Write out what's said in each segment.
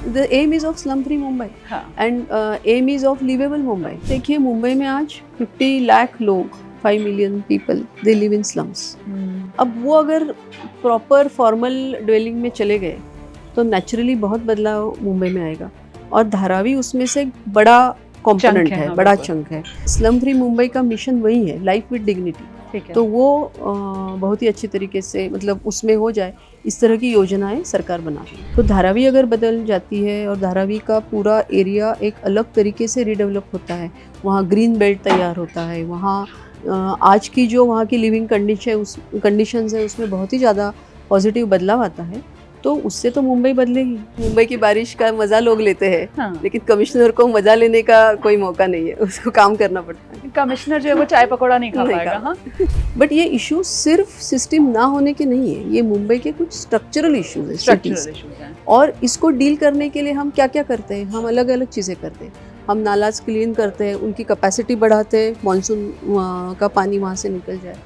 The aim is of slum free Mumbai and aim is of livable Mumbai. देखिए मुंबई में आज 50 लाख लोग 5 million people they live in slums. अब वो अगर प्रॉपर फॉर्मल ड्वेलिंग में चले गए तो नेचुरली बहुत बदलाव मुंबई में आएगा और धारावी उसमें से एक बड़ा कॉम्पोनेंट है, बड़ा चंक है। स्लम फ्री मुंबई का मिशन वही है, लाइफ विद डिग्निटी। तो वो बहुत ही अच्छी तरीके से मतलब उसमें हो जाए, इस तरह की योजनाएं सरकार बना रही है। तो धारावी अगर बदल जाती है और धारावी का पूरा एरिया एक अलग तरीके से रीडेवलप होता है, वहाँ ग्रीन बेल्ट तैयार होता है, वहाँ आज की जो वहाँ की लिविंग कंडीशंस है उसमें बहुत ही ज़्यादा पॉजिटिव बदलाव आता है, तो उससे तो मुंबई बदलेगी। मुंबई की बारिश का मज़ा लोग लेते हैं, हाँ। लेकिन कमिश्नर को मज़ा लेने का कोई मौका नहीं है, उसको काम करना पड़ता है। कमिश्नर जो है वो चाय पकौड़ा नहीं खा पाएगा। हाँ। बट ये इशू सिर्फ सिस्टम ना होने के नहीं है, ये मुंबई के कुछ स्ट्रक्चरल इश्यूज हैं और इसको डील करने के लिए हम क्या क्या करते हैं, हम अलग अलग चीज़ें करते हैं। हम नालाज क्लीन करते हैं, उनकी कैपेसिटी बढ़ाते हैं, मानसून का पानी वहाँ से निकल जाए।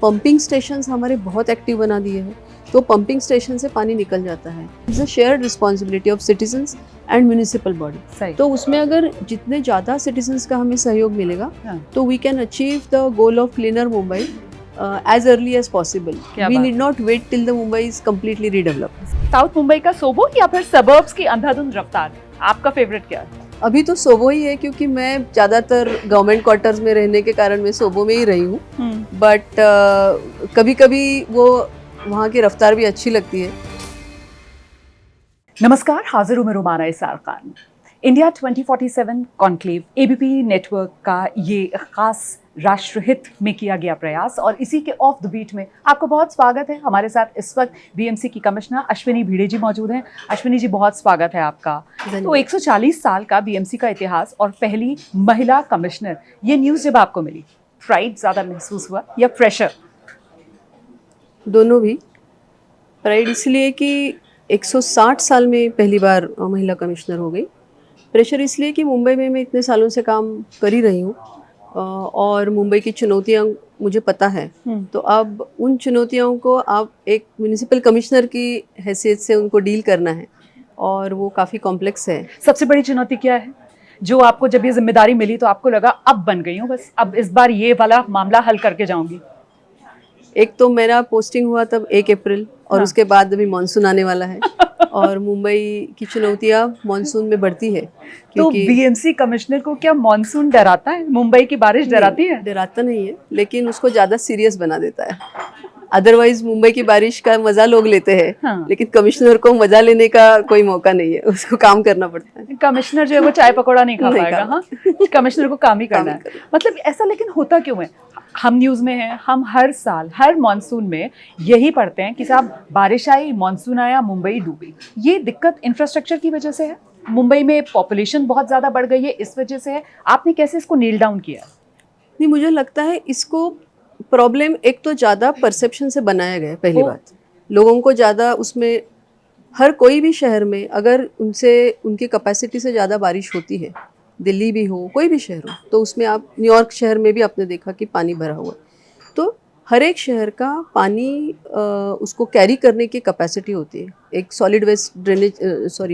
पंपिंग स्टेशंस हमारे बहुत एक्टिव बना दिए हैं, तो पंपिंग स्टेशन से पानी निकल जाता है। It's a shared responsibility of citizens and municipal body. तो उसमें अगर जितने ज़्यादा सिटीजन्स का हमें सहयोग मिलेगा तो we can achieve the goal of cleaner Mumbai as early as possible. We need not wait till the Mumbai is completely redeveloped. South Mumbai का सोबो या फिर सबर्ब्स की अंधाधुंध रफ्तार, आपका फेवरेट क्या है? अभी तो सोबो ही है, क्योंकि मैं ज़्यादातर गवर्नमेंट क्वार्टर्स में रहने के कारण मैं सोबो में ही रही हूँ। बट कभी कभी वो वहाँ की रफ्तार भी अच्छी लगती है। नमस्कार, हाजिर हूँ मैं Rumana Isar Khan. India 2047 conclave ABP network का ये खास राष्ट्रहित में किया गया प्रयास और इसी के ऑफ द बीट में आपको बहुत स्वागत है। हमारे साथ इस वक्त बीएमसी की कमिश्नर अश्विनी भिड़े जी मौजूद हैं। अश्विनी जी, बहुत स्वागत है आपका। तो 140 साल का बीएमसी का इतिहास और पहली महिला कमिश्नर, ये न्यूज़ जब आपको मिली, प्राइड ज़्यादा महसूस हुआ या प्रेशर? दोनों भी। प्राइड इसलिए कि 160 साल में पहली बार महिला कमिश्नर हो गई। प्रेशर इसलिए कि मुंबई में मैं इतने सालों से काम कर ही रही हूँ और मुंबई की चुनौतियाँ मुझे पता है। तो अब उन चुनौतियों को आप एक म्यूनिसिपल कमिश्नर की हैसियत से उनको डील करना है और वो काफ़ी कॉम्प्लेक्स है। सबसे बड़ी चुनौती क्या है जो आपको जब ये जिम्मेदारी मिली तो आपको लगा अब बन गई हूँ, बस अब इस बार ये वाला मामला हल करके जाऊंगी? एक तो मेरा पोस्टिंग हुआ तब 1 अप्रैल और उसके बाद अभी मानसून आने वाला है और मुंबई की चुनौतियां मानसून में बढ़ती है। तो बीएमसी कमिश्नर को क्या मानसून डराता है? मुंबई की बारिश डराती है? डराता नहीं है, लेकिन उसको ज़्यादा सीरियस बना देता है। अदरवाइज मुंबई की बारिश का मजा लोग लेते हैं, हाँ। लेकिन कमिश्नर को मजा लेने का कोई मौका नहीं है, उसको काम करना पड़ता है। कमिश्नर जो है वो चाय पकौड़ा नहीं खा पाएगा। हाँ, कमिश्नर को काम ही करना है। मतलब ऐसा लेकिन होता क्यों है? हम न्यूज़ में हैं, हम हर साल हर मानसून में यही पढ़ते हैं कि साहब बारिश आई, मानसून आया, मुंबई डूबी। ये दिक्कत इंफ्रास्ट्रक्चर की वजह से है, मुंबई में पॉपुलेशन बहुत ज़्यादा बढ़ गई है, इस वजह से है। आपने कैसे इसको नील डाउन किया? नहीं, मुझे लगता है इसको प्रॉब्लम एक तो ज़्यादा परसेप्शन से बनाया गया है। पहली बात, लोगों को ज़्यादा उसमें, हर कोई भी शहर में अगर उनकी कैपेसिटी से ज़्यादा बारिश होती है, दिल्ली भी हो, कोई भी शहर हो, तो उसमें आप न्यूयॉर्क शहर में भी आपने देखा कि पानी भरा हुआ है। तो हर एक शहर का पानी उसको कैरी करने की कैपेसिटी होती है। एक solid waste drainage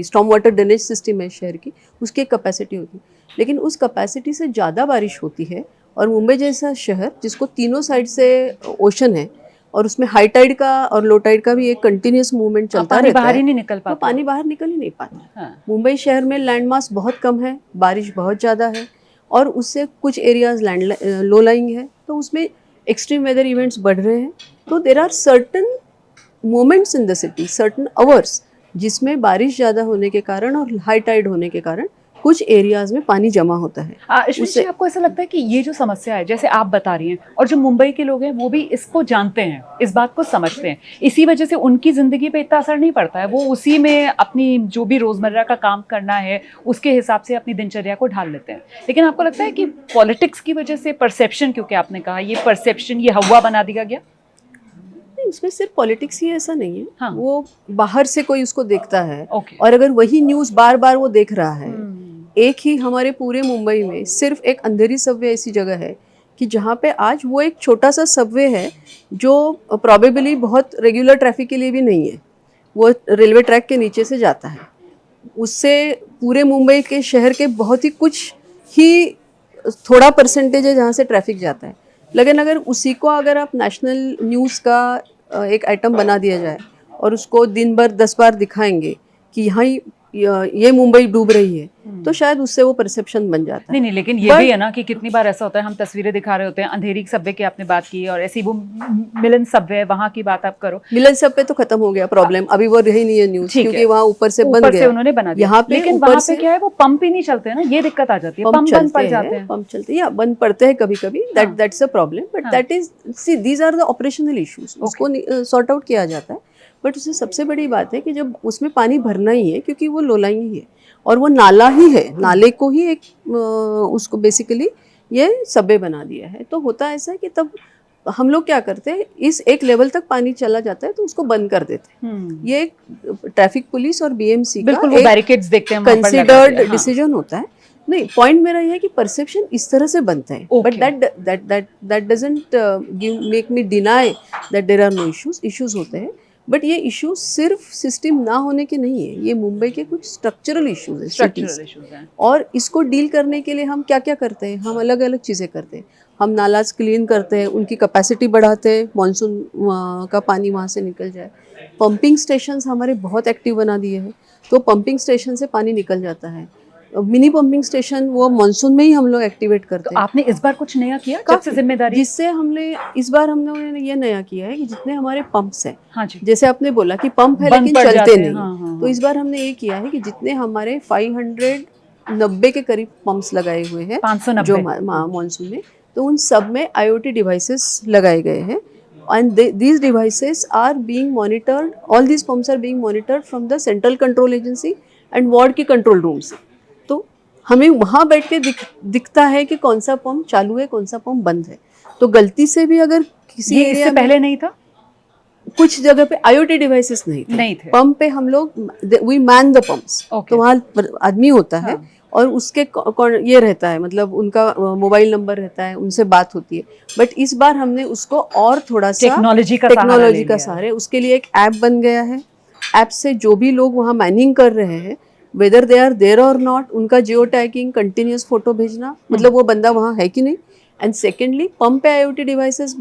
storm water drainage system है शहर की, उसकी एक कैपेसिटी होती है। लेकिन उस कैपेसिटी से ज़्यादा बारिश होती है और मुंबई जैसा शहर जिसको तीनों साइड से ओशन है और उसमें हाई टाइड का और लो टाइड का भी एक कंटिन्यूस मूवमेंट चलता रहता है, बाहर ही नहीं निकल पाता, तो पानी बाहर निकल ही नहीं पाता। हाँ। मुंबई शहर में लैंड मास बहुत कम है, बारिश बहुत ज़्यादा है और उससे कुछ एरियाज लो लाइंग है, तो उसमें एक्सट्रीम वेदर इवेंट्स बढ़ रहे हैं। तो there are certain moments in the city, certain hours, जिसमें बारिश ज़्यादा होने के कारण और हाई टाइड होने के कारण कुछ एरियाज में पानी जमा होता है। उससे आपको ऐसा लगता है कि ये जो समस्या है, जैसे आप बता रही हैं, और जो मुंबई के लोग हैं वो भी इसको जानते हैं, इस बात को समझते हैं, इसी वजह से उनकी ज़िंदगी पे इतना असर नहीं पड़ता है, वो उसी में अपनी जो भी रोज़मर्रा का काम करना है उसके हिसाब से अपनी दिनचर्या को ढाल लेते हैं। लेकिन आपको लगता है कि पॉलिटिक्स की वजह से परसेप्शन, क्योंकि आपने कहा ये परसेप्शन, ये हवा बना दिया गया? इसमें सिर्फ पॉलिटिक्स ही ऐसा नहीं है। हाँ। वो बाहर से कोई उसको देखता है और अगर वही न्यूज़ बार बार वो देख रहा है। एक ही हमारे पूरे मुंबई में सिर्फ एक अंधेरी सबवे ऐसी जगह है कि जहाँ पे आज वो एक छोटा सा सबवे है जो प्रॉबेबली बहुत रेगुलर ट्रैफिक के लिए भी नहीं है, वो रेलवे ट्रैक के नीचे से जाता है। उससे पूरे मुंबई के शहर के बहुत ही कुछ ही थोड़ा परसेंटेज है जहाँ से ट्रैफिक जाता है। लेकिन अगर उसी को अगर आप नेशनल न्यूज़ का एक आइटम बना दिया जाए और उसको दिन भर 10 बार दिखाएंगे कि यहाँ ये मुंबई डूब रही है, तो शायद उससे वो परसेप्शन बन जाता है। नहीं, लेकिन ये भी है ना कि कितनी बार ऐसा होता है, हम तस्वीरें दिखा रहे होते हैं, अंधेरी सबवे की आपने बात की, और ऐसी वो मिलन सबवे, वहाँ की बात आप करो, मिलन सब पे तो खत्म हो गया प्रॉब्लम, अभी वो रही नहीं है न्यूज़, क्योंकि वहाँ ऊपर से बन गया, उन्होंने बना दिया। यहाँ पे लेकिन वहाँ पे क्या है, वो पंप ही नहीं चलते हैं ना, ये दिक्कत आ जाती है, पंप बंद पड़ जाते हैं। पंप चलते हैं या बंद पड़ते हैं कभी कभी, that's a problem, but that is see these are the operational issues, उसको सॉर्ट आउट किया जाता है। बट उससे सबसे बड़ी बात है कि जब उसमें पानी भरना ही है, क्योंकि वो लोलाई ही है और वो नाला ही है, नाले को ही एक उसको बेसिकली ये सबे बना दिया है, तो होता ऐसा है कि तब हम लोग क्या करते हैं, इस एक लेवल तक पानी चला जाता है तो उसको बंद कर देते हैं। ये एक ट्रैफिक पुलिस और बीएमसी का एक बैरिकेड्स देखते हैं, कंसिडर्ड डिसीजन होता है। नहीं, पॉइंट मेरा ये है कि परसेप्शन इस तरह से बनता है, but that doesn't make me deny that there are no issues होते हैं, बट ये इश्यूज सिर्फ सिस्टम ना होने के नहीं है, ये मुंबई के कुछ स्ट्रक्चरल इश्यूज हैं। और इसको डील करने के लिए हम क्या क्या करते हैं, हम अलग अलग चीज़ें करते हैं। हम नालाज क्लीन करते हैं, उनकी कैपेसिटी बढ़ाते हैं, मानसून का पानी वहाँ से निकल जाए। पंपिंग स्टेशंस हमारे बहुत एक्टिव बना दिए हैं, तो पंपिंग स्टेशन से पानी निकल जाता है। मिनी पंपिंग स्टेशन वो मानसून में ही हम लोग एक्टिवेट करते हैं। तो आपने इस बार कुछ नया किया जब से जिम्मेदारी? जिससे हमने इस बार हम लोगों ने ये नया किया है कि जितने हमारे पंप्स हैं, हाँ जी, जैसे आपने बोला कि पंप है लेकिन चलते नहीं, तो इस बार हमने ये किया है कि जितने हमारे 590 के करीब पंप्स लगाए हुए हैं 590 जो मानसून में, तो उन सब में IoT डिवाइसेस लगाए गए हैं, and these devices are being monitored, all these pumps are being monitored from the central control agency and ward की कंट्रोल रूम से। तो हमें वहाँ बैठ के दिखता है कि कौन सा पंप चालू है, कौन सा पंप बंद है। तो गलती से भी अगर किसी ये इससे पहले नहीं था, कुछ जगह पे IoT डिवाइसेस नहीं थे। पंप पे हम लोग वी मैन द पंप्स, तो वहाँ आदमी होता है और उसके ये रहता है, मतलब उनका मोबाइल नंबर रहता है, उनसे बात होती है। बट इस बार हमने उसको और थोड़ा सा टेक्नोलॉजी का सहारा, उसके लिए एक ऐप बन गया है। ऐप से जो भी लोग वहाँ मैनिंग कर रहे हैं, वेदर दे आर देयर और नॉट, उनका जियो टैगिंग, कंटिन्यूस फोटो भेजना, मतलब वो बंदा वहाँ है कि नहीं। एंड सेकेंडली पंप पे IoT डिवाइसेस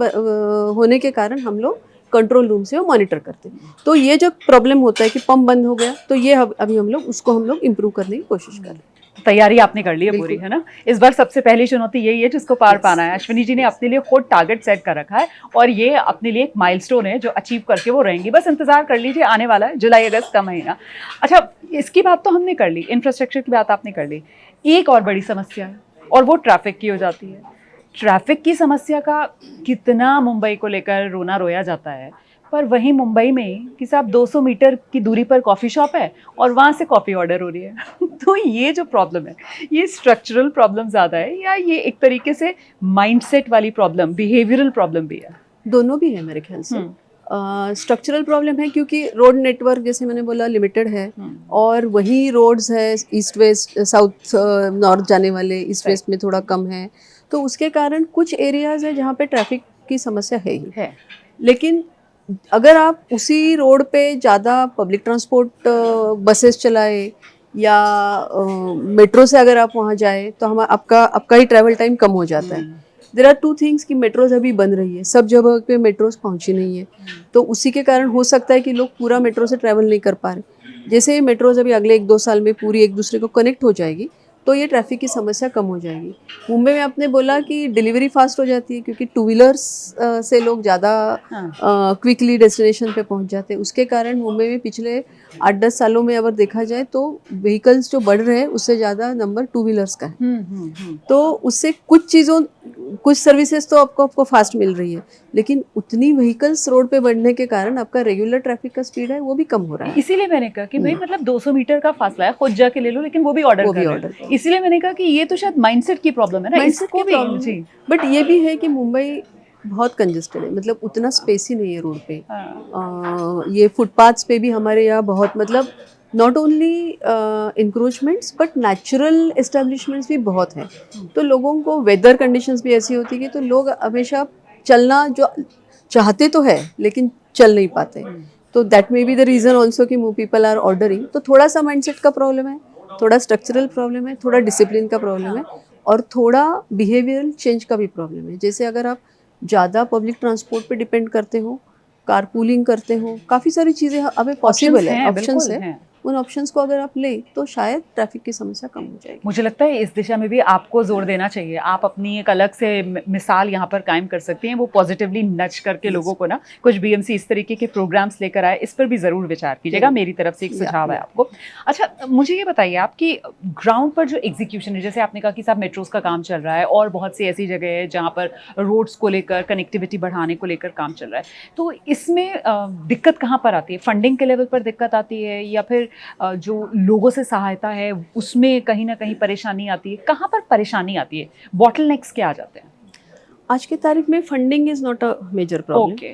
होने के कारण हम लोग कंट्रोल रूम से वो मॉनिटर करते हैं। तो ये जो प्रॉब्लम होता है कि पंप बंद हो गया, तो ये अभी हम लोग इम्प्रूव करने की कोशिश कर रहे हैं। तैयारी आपने कर ली है पूरी, है ना? इस बार सबसे पहली चुनौती यही है जिसको पार पाना है। अश्विनी जी ने अपने लिए खुद टारगेट सेट कर रखा है और ये अपने लिए एक माइलस्टोन है जो अचीव करके वो रहेंगी। बस इंतजार कर लीजिए, आने वाला है जुलाई अगस्त का महीना। अच्छा, इसकी बात तो हमने कर ली, इंफ्रास्ट्रक्चर की बात आपने कर ली। एक और बड़ी समस्या है और वो ट्रैफिक की हो जाती है। ट्रैफिक की समस्या का कितना मुंबई को लेकर रोना रोया जाता है, पर वहीं मुंबई में कि साहब 200 मीटर की दूरी पर कॉफ़ी शॉप है और वहाँ से कॉफ़ी ऑर्डर हो रही है। तो ये जो प्रॉब्लम है, ये स्ट्रक्चरल प्रॉब्लम ज़्यादा है या ये एक तरीके से माइंडसेट वाली प्रॉब्लम, बिहेवियरल प्रॉब्लम भी है? दोनों भी है मेरे ख्याल से। स्ट्रक्चरल प्रॉब्लम है क्योंकि रोड नेटवर्क जैसे मैंने बोला लिमिटेड है, और वही रोड्स है ईस्ट वेस्ट साउथ नॉर्थ जाने वाले, ईस्ट वेस्ट में थोड़ा कम है, तो उसके कारण कुछ एरियाज है जहाँ पे ट्रैफिक की समस्या है ही है। लेकिन अगर आप उसी रोड पे ज़्यादा पब्लिक ट्रांसपोर्ट बसेस चलाए या मेट्रो से अगर आप वहाँ जाए तो आपका ही ट्रैवल टाइम कम हो जाता है। देयर आर टू थिंग्स कि मेट्रोज अभी बन रही है, सब जगह पे मेट्रोज पहुँची नहीं है, तो उसी के कारण हो सकता है कि लोग पूरा मेट्रो से ट्रैवल नहीं कर पा रहे। जैसे मेट्रोज अभी अगले 1-2 साल में पूरी एक दूसरे को कनेक्ट हो जाएगी तो ये ट्रैफिक की समस्या कम हो जाएगी। मुंबई में आपने बोला कि डिलीवरी फास्ट हो जाती है क्योंकि 2 व्हीलर्स से लोग ज़्यादा क्विकली डेस्टिनेशन पे पहुंच जाते हैं। उसके कारण मुंबई में पिछले 8-10 सालों में अगर देखा जाए तो व्हीकल्स जो बढ़ रहे हैं उससे ज़्यादा नंबर 2 व्हीलर्स का है। तो उससे कुछ सर्विसेज तो आपको फास्ट मिल रही है, लेकिन उतनी व्हीकल्स रोड पे बढ़ने के कारण आपका रेगुलर ट्रैफिक का स्पीड है वो भी कम हो रहा है। इसीलिए मैंने कहा कि भाई मतलब 200 मीटर का फासला है, खुद जाके ले लो, लेकिन वो भी ऑर्डर। इसीलिए मैंने कहा कि ये तो शायद माइंडसेट की प्रॉब्लम है ना, इसको भी। बट ये भी है कि मुंबई बहुत कंजेस्टेड है, मतलब उतना स्पेस ही नहीं है रोड पे। ये फुटपाथ्स पे भी हमारे यहाँ बहुत, मतलब not only encroachments but natural establishments भी बहुत हैं। तो लोगों को वेदर कंडीशंस भी ऐसी होती है कि तो लोग हमेशा चलना जो चाहते तो है लेकिन चल नहीं पाते। तो that may be the reason also कि मोर पीपल आर ऑर्डरिंग. तो थोड़ा सा माइंडसेट का प्रॉब्लम है, थोड़ा स्ट्रक्चरल प्रॉब्लम है, थोड़ा डिसिप्लिन का प्रॉब्लम है और थोड़ा बिहेवियरल चेंज का भी प्रॉब्लम है. जैसे अगर आप ज़्यादा पब्लिक ट्रांसपोर्ट पे डिपेंड करते हो, कारपूलिंग करते हो, काफ़ी सारी चीज़ें अभी पॉसिबल है, ऑप्शंस है. उन ऑप्शंस को अगर आप लें तो शायद ट्रैफिक की समस्या कम हो जाएगी. मुझे लगता है इस दिशा में भी आपको जोर देना चाहिए. आप अपनी एक अलग से मिसाल यहाँ पर कायम कर सकती हैं. वो पॉजिटिवली नच करके लोगों को ना कुछ बीएमसी इस तरीके के प्रोग्राम्स लेकर आए. इस पर भी ज़रूर विचार कीजिएगा. मेरी तरफ से एक सुझाव है आपको. अच्छा, मुझे ये बताइए आपकी ग्राउंड पर जो एग्जीक्यूशन है, जैसे आपने कहा कि साहब मेट्रोज का काम चल रहा है और बहुत सी ऐसी जगह है जहाँ पर रोड्स को लेकर, कनेक्टिविटी बढ़ाने को लेकर काम चल रहा है. तो इसमें दिक्कत कहाँ पर आती है? फंडिंग के लेवल पर दिक्कत आती है या फिर जो लोगों से सहायता है उसमें कहीं ना कहीं परेशानी आती है? कहाँ पर परेशानी आती है? बॉटलनेक्स क्या आ जाते हैं? आज की तारीख में funding is not a major problem. Okay.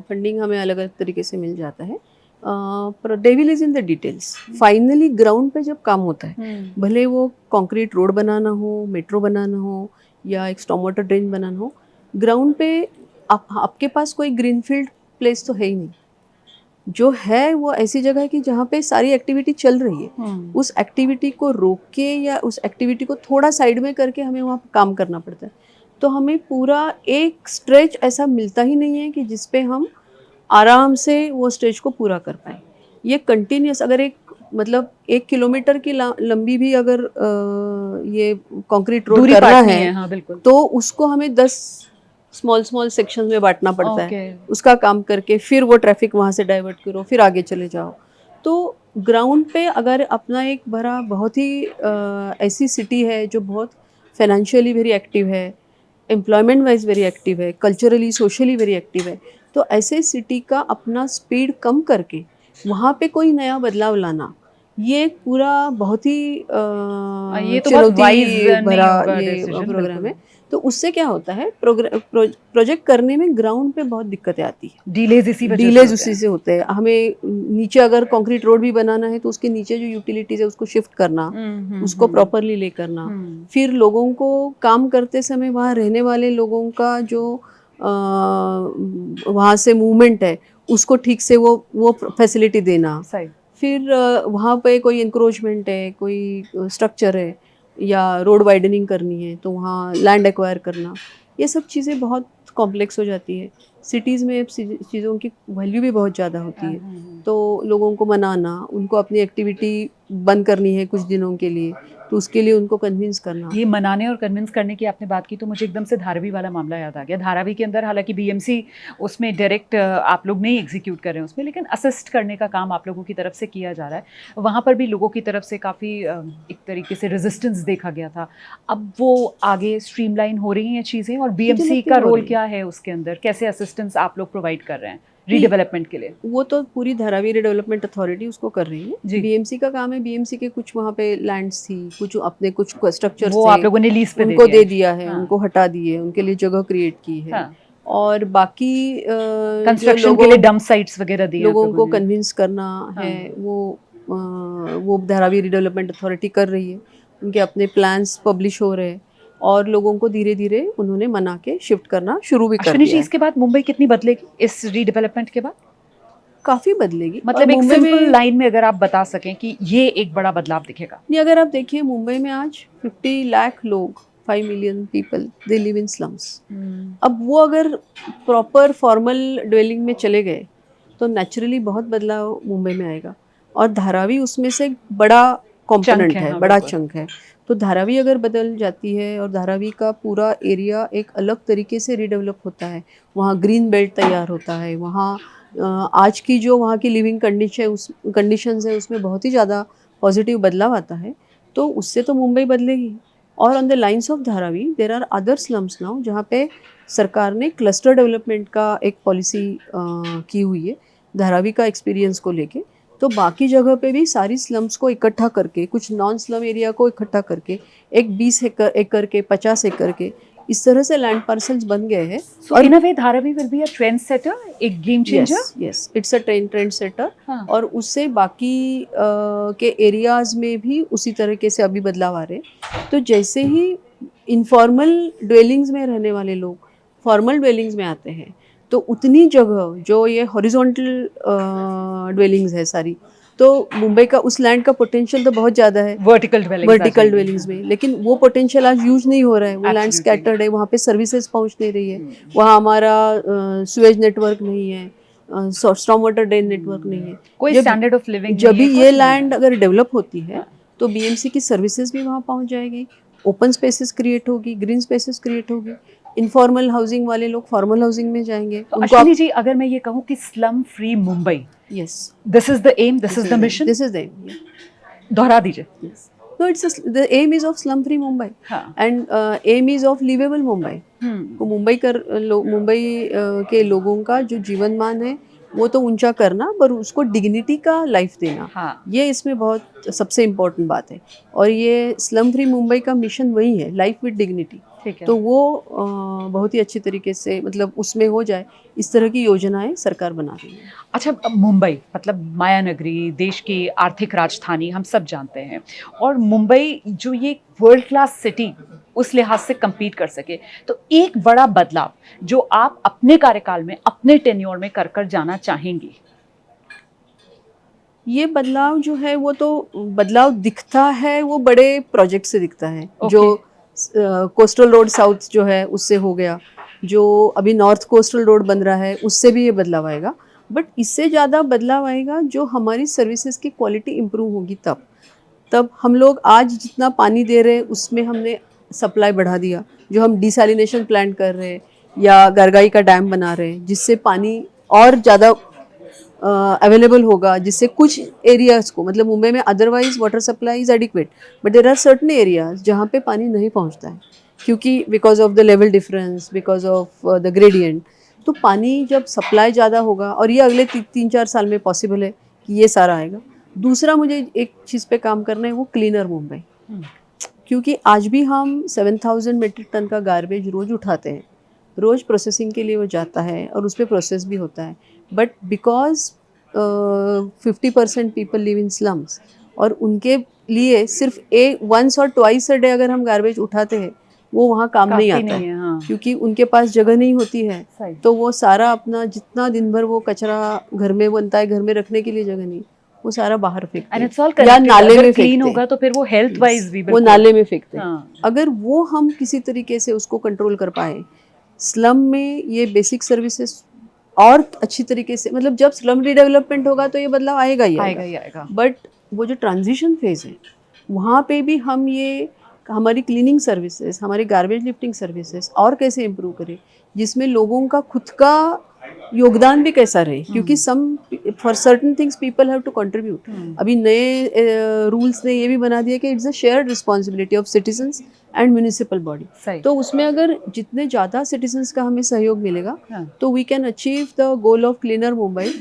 Funding हमें अलग अलग तरीके से मिल जाता है. पर devil is in the details. Finally ground पे जब काम होता है, भले वो कंक्रीट रोड बनाना हो, मेट्रो बनाना हो या एक स्टॉर्म वाटर ड्रेन बनाना हो, ग्राउंड पे आपके पास कोई ग्रीनफील्ड प्लेस तो है ही नहीं. जो है वो ऐसी जगह है कि जहाँ पे सारी एक्टिविटी चल रही है. उस एक्टिविटी को रोक के या उस एक्टिविटी को थोड़ा साइड में करके हमें वहाँ पे काम करना पड़ता है. तो हमें पूरा एक स्ट्रेच ऐसा मिलता ही नहीं है कि जिस पे हम आराम से वो स्ट्रेच को पूरा कर पाए. ये कंटिन्यूस अगर एक मतलब 1 किलोमीटर की लंबी भी अगर ये कंक्रीट रोड करना है, हाँ, बिल्कुल. तो उसको हमें 10 स्मॉल सेक्शन में बांटना पड़ता है. उसका काम करके फिर वो ट्रैफिक वहाँ से डाइवर्ट करो, फिर आगे चले जाओ. तो ग्राउंड पे अगर अपना एक बड़ा बहुत ही ऐसी सिटी है जो बहुत फाइनेंशियली वेरी एक्टिव है, एम्प्लॉयमेंट वाइज वेरी एक्टिव है, कल्चरली सोशली वेरी एक्टिव है, तो ऐसे सिटी का अपना स्पीड कम करके वहाँ पे कोई नया बदलाव लाना, ये एक पूरा बहुत ही चुनौती भरा ये प्रोग्राम है. तो उससे क्या होता है, प्रोजेक्ट करने में ग्राउंड पे बहुत दिक्कतें आती है. डीलेज उसी से होते हैं. हमें नीचे अगर कंक्रीट रोड भी बनाना है तो उसके नीचे जो यूटिलिटीज है उसको शिफ्ट करना, उसको प्रॉपरली ले करना, फिर लोगों को काम करते समय वहाँ रहने वाले लोगों का जो वहाँ से मूवमेंट है उसको ठीक से वो फैसिलिटी देना. फिर वहाँ पे कोई इंक्रोचमेंट है, कोई स्ट्रक्चर है या रोड वाइडनिंग करनी है तो वहाँ लैंड एक्वायर करना, ये सब चीज़ें बहुत कॉम्प्लेक्स हो जाती है. सिटीज़ में चीज़ों की वैल्यू भी बहुत ज़्यादा होती है. तो लोगों को मनाना, उनको अपनी एक्टिविटी बंद करनी है कुछ दिनों के लिए, तो उसके लिए उनको कन्विंस करना. ये मनाने और कन्विंस करने की आपने बात की तो मुझे एकदम से धारावी वाला मामला याद आ गया. धारावी के अंदर हालांकि बीएमसी उसमें डायरेक्ट आप लोग नहीं एग्जीक्यूट कर रहे हैं उसमें, लेकिन असिस्ट करने का काम आप लोगों की तरफ से किया जा रहा है. वहाँ पर भी लोगों की तरफ से काफ़ी एक तरीके से रेजिस्टेंस देखा गया था. अब वो आगे स्ट्रीमलाइन हो रही हैं चीज़ें, और बीएमसी का रोल क्या है उसके अंदर? कैसे असिस्टेंस आप लोग प्रोवाइड कर रहे हैं रीडेवलपमेंट के लिए? वो तो पूरी धारावी रीडेवलपमेंट अथॉरिटी उसको कर रही है. बीएमसी का काम है. बीएमसी के कुछ वहाँ पे लैंड्स थी, कुछ अपने कुछ स्ट्रक्चर्स वो आप लोगों ने लीज पे उनको दे दिया है. उनको हटा दिए, उनके लिए जगह क्रिएट की है. और बाकी कंस्ट्रक्शन के लिए डंप साइट्स वगैरह दिए. लोगों को कन्विंस करना है, वो धारावी रीडेवलपमेंट अथॉरिटी कर रही है. उनके अपने प्लान्स पब्लिश हो रहे हैं और लोगों को धीरे धीरे उन्होंने मना के शिफ्ट करना शुरू भी कर दिया. इसके बाद मुंबई कितनी बदलेगी इस रीडेवलपमेंट के बाद? काफ़ी बदलेगी. मतलब एक सिंपल लाइन में अगर आप बता सकें कि ये एक बड़ा बदलाव दिखेगा. नहीं, अगर आप देखिए मुंबई में आज 50 लाख लोग, 5 million people, they live in slums. अब वो अगर प्रॉपर फॉर्मल ड्वेलिंग में चले गए तो नेचुरली बहुत बदलाव मुंबई में आएगा. और धारावी उसमें से बड़ा कॉम्पोनेंट है, बड़ा चंक है. तो धारावी अगर बदल जाती है और धारावी का पूरा एरिया एक अलग तरीके से रीडेवलप होता है, वहाँ ग्रीन बेल्ट तैयार होता है, वहाँ आज की जो वहाँ की लिविंग कंडीशंस है उसमें बहुत ही ज़्यादा पॉजिटिव बदलाव आता है. तो उससे तो मुंबई बदलेगी. और on the lines of Dharavi there are other slums now जहाँ पे सरकार ने क्लस्टर डेवलपमेंट का एक पॉलिसी की हुई है धारावी का एक्सपीरियंस को लेके. तो बाकी जगह पे भी सारी स्लम्स को इकट्ठा करके, कुछ नॉन स्लम एरिया को इकट्ठा करके एक 20 एकड़ के 50 एकड़ के इस तरह से लैंड पार्सल्स बन गए हैं. और in a way Dharavi will be a trend setter, एक game changer. Yes, it's a trend setter. और उससे बाकी के एरियाज में भी उसी तरीके से अभी बदलाव आ रहे हैं. तो जैसे ही इनफॉर्मल ड्वेलिंग्स में रहने वाले लोग फॉर्मल ड्वेलिंग्स में आते हैं तो उतनी जगह जो ये हॉरिजॉन्टल ड्वेलिंग्स है सारी, तो मुंबई का उस लैंड का पोटेंशियल तो बहुत ज़्यादा है वर्टिकल ड्वेलिंग्स में, लेकिन वो पोटेंशियल आज यूज नहीं हो रहा है। वो लैंड स्कैटर्ड है, वहाँ पे सर्विसेज पहुँच नहीं रही है, वहाँ हमारा सुएज नेटवर्क नहीं है, स्टॉर्म वाटर ड्रेन नेटवर्क नहीं है, कोई स्टैंडर्ड ऑफ लिविंग। जब भी ये लैंड अगर डेवलप होती है तो बीएमसी की सर्विसेज भी वहाँ पहुँच जाएगी, ओपन स्पेसेस क्रिएट होगी, ग्रीन स्पेसेस क्रिएट होगी, इनफॉर्मल हाउसिंग वाले लोग फॉर्मल हाउसिंग में जाएंगे। तो अश्विनी जी, अगर मैं ये कहूँ कि slum free Mumbai, yes, this is the aim, this is the mission, this is the aim, दोहरा दीजिए। So the aim is of slum free Mumbai, and aim is of livable Mumbai. तो मुंबई के लोगों का जो जीवन मान है वो तो ऊंचा करना, पर उसको डिग्निटी का लाइफ देना, ये इसमें बहुत सबसे इम्पोर्टेंट बात है। और ये स्लम फ्री मुंबई का मिशन वही है, लाइफ विद डिग्निटी। तो वो बहुत ही अच्छी तरीके से मतलब उसमें हो जाए, इस तरह की योजनाएं सरकार बना रही है। अच्छा, मुंबई मतलब माया नगरी, देश की आर्थिक राजधानी, हम सब जानते हैं, और मुंबई जो ये वर्ल्ड क्लास सिटी उस लिहाज से compete कर सके, तो एक बड़ा बदलाव जो आप अपने कार्यकाल में, अपने टेन्योर में कर जाना चाहेंगी। ये बदलाव जो है वो तो बदलाव दिखता है, वो बड़े प्रोजेक्ट से दिखता है। जो कोस्टल रोड साउथ जो है उससे हो गया, जो अभी नॉर्थ कोस्टल रोड बन रहा है उससे भी ये बदलाव आएगा, बट इससे ज़्यादा बदलाव आएगा जो हमारी सर्विसेज की क्वालिटी इम्प्रूव होगी। तब हम लोग आज जितना पानी दे रहे हैं उसमें हमने सप्लाई बढ़ा दिया, जो हम डिसैलिनेशन प्लांट कर रहे हैं या गरगाई का डैम बना रहे हैं, जिससे पानी और ज़्यादा अवेलेबल होगा, जिससे कुछ एरियाज़ को, मतलब मुंबई में otherwise water supply is adequate, but there are certain areas जहाँ पे पानी नहीं पहुँचता है, क्योंकि because of the level difference, because of the gradient. तो पानी जब सप्लाई ज़्यादा होगा, और ये अगले 3-4 साल में पॉसिबल है कि ये सारा आएगा। दूसरा मुझे एक चीज़ पे काम करना है, वो क्लीनर मुंबई, क्योंकि आज भी हम 7000 मेट्रिक टन का गार्बेज रोज़ उठाते हैं, रोज़ प्रोसेसिंग के लिए वो जाता है और उस पर प्रोसेस भी होता है, but because 50% people live in slums, और उनके लिए सिर्फ वंस और ट्वाइस अ डे अगर हम गार्बेज उठाते हैं वो वहाँ काम नहीं आता है, क्योंकि उनके पास जगह नहीं होती है। तो वो सारा अपना जितना दिन भर वो कचरा घर में बनता है, घर में रखने के लिए जगह नहीं, वो सारा बाहर फेंकते हैं या नाले में फेंकते हैं, होगा तो फिर वो हेल्थ वाइज भी वो नाले में फेंकते हैं। अगर वो हम किसी तरीके से उसको कंट्रोल कर पाए, स्लम में ये बेसिक सर्विसेज और अच्छी तरीके से, मतलब जब स्लम रीडेवलपमेंट होगा तो ये बदलाव आएगा ही आएगा। बट वो जो ट्रांजिशन फेज है वहाँ पे भी हम ये हमारी क्लीनिंग सर्विसेज, हमारी गार्बेज लिफ्टिंग सर्विसेज और कैसे इम्प्रूव करें, जिसमें लोगों का खुद का योगदान भी कैसा रहे, क्योंकि for certain things people have to contribute. अभी नए रूल्स ने ये भी बना दिया कि it's a shared responsibility of citizens and municipal body. तो उसमें अगर जितने ज़्यादा सिटीजन्स का हमें सहयोग मिलेगा तो we can achieve the goal of cleaner Mumbai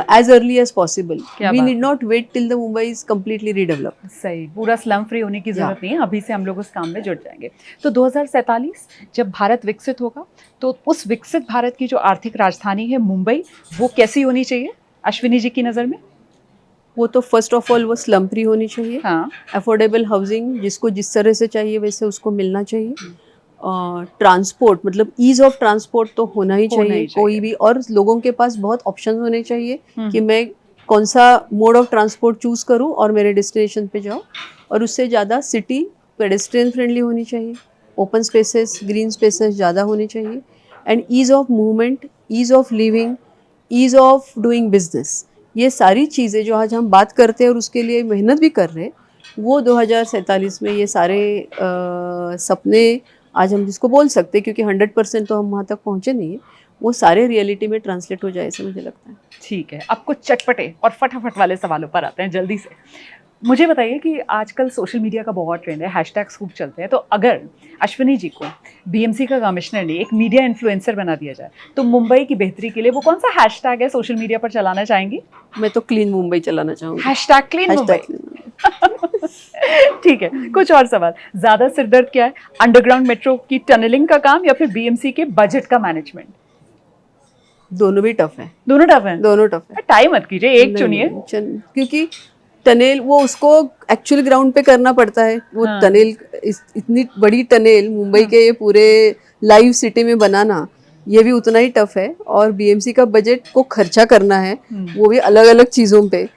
as early as possible. We need not wait till the Mumbai is completely redeveloped. सही, पूरा स्लम फ्री होने की जरूरत नहीं है, अभी से हम लोग उस काम में जुट जाएंगे। तो 2047 जब भारत विकसित होगा, तो उस विकसित भारत की जो आर्थिक राजधानी है मुंबई, वो कैसी होनी चाहिए अश्विनी जी की नज़र में? वो तो फर्स्ट ऑफ ऑल वो स्लम फ्री होनी चाहिए, अफोर्डेबल हाउसिंग जिसको जिस तरह से चाहिए वैसे उसको मिलना चाहिए, ट्रांसपोर्ट मतलब ईज ऑफ ट्रांसपोर्ट तो होना ही चाहिए कोई भी, और लोगों के पास बहुत ऑप्शन होने चाहिए कि मैं कौन सा मोड ऑफ ट्रांसपोर्ट चूज करूं और मेरे डेस्टिनेशन पे जाऊं। और उससे ज़्यादा सिटी पेडेस्ट्रियन फ्रेंडली होनी चाहिए, ओपन स्पेसेस, ग्रीन स्पेसेस ज़्यादा होनी चाहिए, and ease of movement, ease of living, ease of doing business, ये सारी चीज़ें जो आज हम बात करते हैं और उसके लिए मेहनत भी कर रहे हैं, वो 2047 में ये सारे सपने आज हम जिसको बोल सकते हैं, क्योंकि 100% तो हम वहाँ तक पहुँचे नहीं है, वो सारे रियलिटी में ट्रांसलेट हो जाए ऐसे मुझे लगता है। ठीक है, अब कुछ चटपटे और फटाफट वाले सवालों पर आते हैं जल्दी से। मुझे बताइए कि आजकल सोशल मीडिया का बहुत ट्रेंड है, हैशटैग्स खूब चलते हैं, तो अगर अश्विनी जी को बीएमसी का कमिश्नर ने एक मीडिया इन्फ्लुएंसर बना दिया जाए तो मुंबई की बेहतरी के लिए वो कौन सा हैशटैग है सोशल मीडिया पर चलाना चाहेंगी? मैं तो क्लीन मुंबई चलाना चाहूँगी, हैशटैग क्लीन मुंबई। ठीक है, कुछ और सवाल। ज्यादा सिरदर्द क्या है, अंडरग्राउंड मेट्रो की टनलिंग का काम या फिर बीएमसी के बजट का मैनेजमेंट? दोनों भी टफ है। दोनों टफ है? दोनों टफ है। टाइम मत कीजिए, एक चुनिए। क्योंकि टनेल वो उसको एक्चुअल ग्राउंड पे करना पड़ता है, वो टनेल इतनी बड़ी टनेल मुंबई के ये पूरे लाइव सिटी में बनाना, ये भी उतना ही टफ है, और बीएमसी का बजट को खर्चा करना है वो भी अलग अलग चीज़ों पे,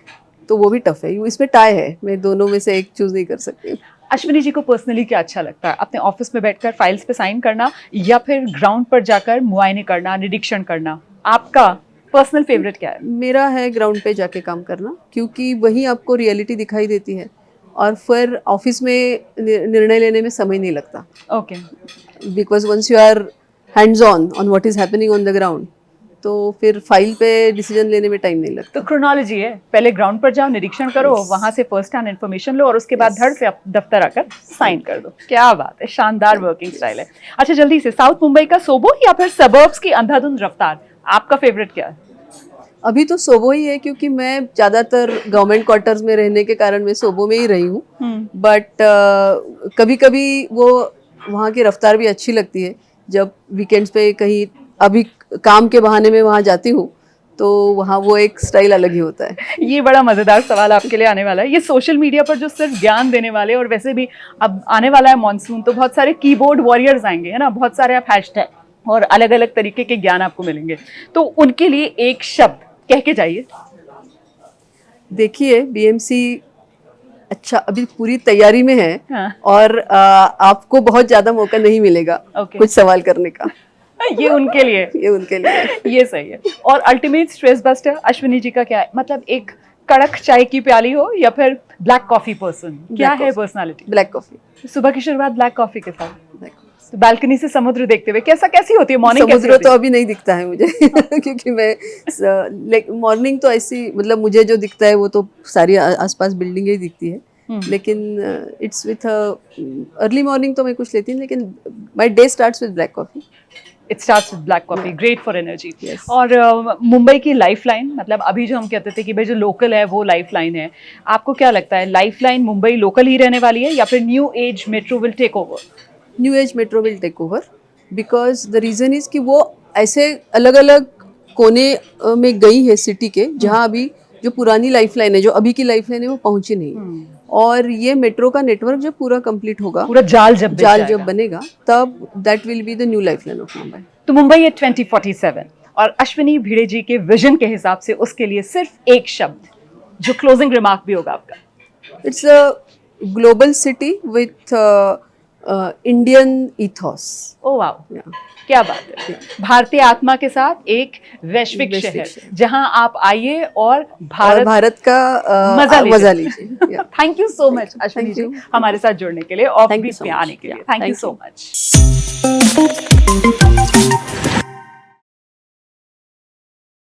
तो वो भी टफ है। इसमें टाई है, मैं दोनों में से एक चूज नहीं कर सकती। अश्विनी जी को पर्सनली क्या अच्छा लगता है, अपने ऑफिस में बैठकर फाइल्स पे साइन करना या फिर ग्राउंड पर जाकर मुआयने करना, निरीक्षण करना? आपका पर्सनल फेवरेट क्या है? मेरा है ग्राउंड पे जाके काम करना, क्योंकि वहीं आपको रियलिटी दिखाई देती है, और फिर ऑफिस में निर्णय लेने में समय नहीं लगता। Okay, because once you are hands on what is happening on the ground, तो फिर फाइल पे डिसीजन लेने में टाइम नहीं लगता। तो क्रोनोलॉजी है, पहले ग्राउंड पर जाओ, निरीक्षण करो, वहां से फर्स्ट हैंड इन्फॉर्मेशन लो और उसके बाद धड़ से दफ्तर आकर साइन कर दो। क्या बात है, शानदार वर्किंग स्टाइल है। अच्छा, जल्दी से, साउथ मुंबई का सोबो या फिर सबर्ब्स की अंधाधुंध रफ्तार, आपका फेवरेट क्या है? अभी तो सोबो ही है, क्योंकि मैं ज़्यादातर गवर्नमेंट क्वार्टर्स में रहने के कारण मैं सोबो में ही रही हूँ, बट कभी कभी वो वहाँ की रफ्तार भी अच्छी लगती है। जब वीकेंड्स पे कहीं अभी काम के बहाने में वहाँ जाती हूँ, तो वहाँ वो एक स्टाइल अलग ही होता है। ये बड़ा मजेदार सवाल आपके लिए आने वाला है। ये सोशल मीडिया पर जो सिर्फ ज्ञान देने वाले, और वैसे भी अब आने वाला है मॉनसून, तो बहुत सारे कीबोर्ड वॉरियर्स आएंगे, है ना, बहुत सारे आप हैशटैग और अलग अलग तरीके के ज्ञान आपको मिलेंगे, तो उनके लिए एक शब्द कह के जाइए। देखिए, बीएमसी अच्छा अभी पूरी तैयारी में है, हाँ। और आपको बहुत ज्यादा मौका नहीं मिलेगा कुछ सवाल करने का। ये उनके लिए ये उनके लिए ये सही है। और ultimate stress buster Ashwini ji का क्या है, मतलब एक कड़क चाय की प्याली हो या फिर ब्लैक कॉफी पर्सन, क्या है पर्सनालिटी? Black coffee. सुबह की शुरुआत ब्लैक कॉफी के साथ, तो बालकनी से समुद्र देखते हुए कैसी होती है मॉर्निंग? समुद्र तो अभी नहीं दिखता है मुझे क्योंकि मैं मॉर्निंग तो ऐसी, मतलब मुझे जो दिखता है वो तो सारी आसपास बिल्डिंगें ही दिखती है, लेकिन इट्स विथ अर्ली मॉर्निंग तो मैं कुछ लेती हूँ, लेकिन my day starts with black coffee. It starts with black coffee, great for energy. Yes. और मुंबई की लाइफलाइन, मतलब अभी जो हम कहते थे कि भाई जो लोकल है वो लाइफलाइन है, आपको क्या लगता है, लाइफलाइन मुंबई लोकल ही रहने वाली है या फिर new age metro will take over? New age metro will take over, because the reason is कि वो ऐसे अलग अलग कोने में गई है सिटी के, जहाँ अभी जो पुरानी लाइफलाइन है, जो अभी की लाइफलाइन है, वो पहुंची नहीं। और ये मेट्रो का नेटवर्क जब पूरा कंप्लीट होगा, पूरा जाल जब बनेगा, तब that will be the new lifeline of Mumbai. तो मुंबई है 2047, और अश्विनी भिड़े जी के विजन के हिसाब से उसके लिए सिर्फ एक शब्द जो क्लोजिंग रिमार्क भी होगा आपका। It's a global city with Indian ईथॉस। Oh wow, क्या बात है। भारतीय आत्मा के साथ एक वैश्विक शहर, जहां आप आइए और भारत का मजा लीजिए। Thank you so much Ashwini ji हमारे साथ जुड़ने के लिए, ऑफ बीट में आने के लिए। Thank you so much.